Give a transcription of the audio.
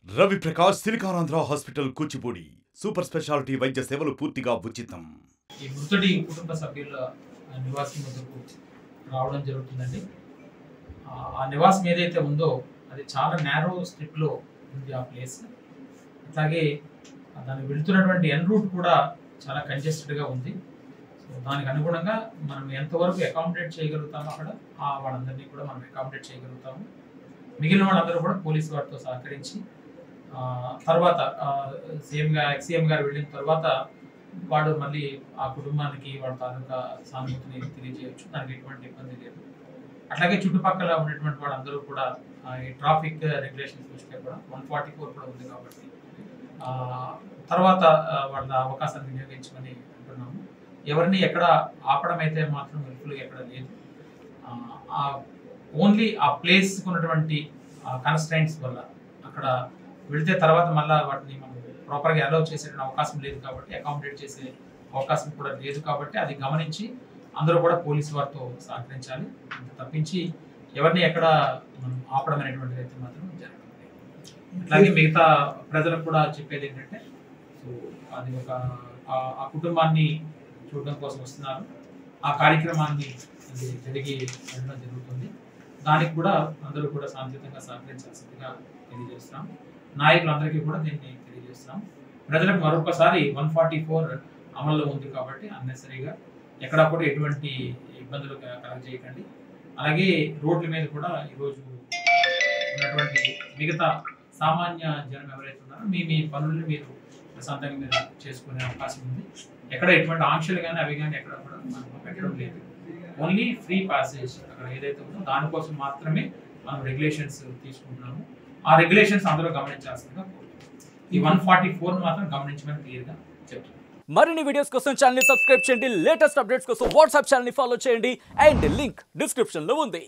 Ravi Prakash Siliconandhra hospital Kuchipudi super speciality వైద్య సేవలు పూర్తిగా ఉచితం. ఈ మృతుడి కుటుంబ సభ్యుల నివాసం వద్దకు రావడం జరుగుతుందండి. ఆ నివాసం ఏదైతే ఉందో అది చాలా నేరో స్ట్రిప్లో ఉంది ఆ ప్లేస్. అట్లాగే దానికి వెళుతున్నటువంటి ఎన్ రూట్ కూడా చాలా కంజెస్టెడ్గా ఉంది. సో దానికి అనుగుణంగా మనం ఎంతవరకు అకామిడేట్ చేయగలుగుతామో అక్కడ వాళ్ళందరినీ కూడా మనం అకామిడేట్ చేయగలుగుతాము. మిగిలిన వాళ్ళందరూ కూడా పోలీసు వారితో సహకరించి తర్వాత ఎక్స్సీఎం గారు వెళ్ళిన తర్వాత వాడు మళ్ళీ ఆ కుటుంబానికి వాళ్ళ తాలూకా సానుభూతిని తెలియజేయవచ్చు. దానికి ఎటువంటి ఇబ్బంది లేదు. అట్లాగే చుట్టుపక్కల ఉన్నటువంటి వాళ్ళందరూ కూడా ఈ ట్రాఫిక్ రెగ్యులేషన్స్ చూస్తే కూడా 144 కూడా ఉంది కాబట్టి తర్వాత వాళ్ళ అవకాశాన్ని వినియోగించమని అంటున్నాము. ఎవరిని ఎక్కడ ఆపడం అయితే మాత్రం హెల్ప్ఫుల్గా ఎక్కడ లేదు. ఓన్లీ ఆ ప్లేస్కి ఉన్నటువంటి కన్స్ట్రైంట్స్ వల్ల అక్కడ వెళితే తర్వాత మళ్ళీ వాటిని మనం ప్రాపర్గా అలౌ చేసే అవకాశం లేదు కాబట్టి అకామిడేట్ చేసే అవకాశం కూడా లేదు కాబట్టి అది గమనించి అందరూ కూడా పోలీసు వారితో సహకరించాలి. అంత తప్పించి ఎవరిని ఎక్కడ మనం ఆపడం అనేటువంటిది అయితే మాత్రం జరగదు. అట్లాగే మిగతా ప్రజలకు కూడా చెప్పేది ఏంటంటే సో అది ఆ కుటుంబాన్ని చూడడం కోసం వస్తున్నారు. ఆ కార్యక్రమాన్ని అది జరిగి వెళ్ళడం జరుగుతుంది. దానికి కూడా అందరూ కూడా శాంతియుతంగా సహకరించాల్సిందిగా తెలియజేస్తున్నాం. నాయకులందరికీ కూడా దీన్ని తెలియజేస్తున్నాం. ప్రజలకు మరొకసారి 144 అమల్లో ఉంది కాబట్టి అన్నెసరీగా ఎక్కడా కూడా ఎటువంటి ఇబ్బందులు కలగజేయకండి. అలాగే రోడ్ల మీద కూడా ఈరోజు ఉన్నటువంటి మిగతా సామాన్య జనం ఎవరైతే ఉన్నారో మీ పనులను మీరు ప్రశాంతంగా మీరు చేసుకునే అవకాశం ఉంది. ఎక్కడ ఎటువంటి ఆంక్షలు కానీ అవి కానీ ఎక్కడ కూడా మనం పెట్టడం లేదు. ఓన్లీ ఫ్రీ ప్యాసేజ్ అక్కడ ఏదైతే ఉందో దానికోసం మాత్రమే మనం రెగ్యులేషన్స్ తీసుకుంటున్నాము. ఆ రెగ్యులేషన్స్ అందరూ గమనించాల్సిందిగా ఈ 144 మాత్రం గమనించమని క్లియర్గా చెప్తున్నాను. మరిన్ని వీడియోస్ కోసం ఛానల్ ని సబ్స్క్రైబ్ చేయండి. లేటెస్ట్ అప్డేట్స్ కోసం వాట్సాప్ ఛానల్ ని ఫాలో చేయండి. అండ్ లింక్ డిస్క్రిప్షన్ లో ఉంది.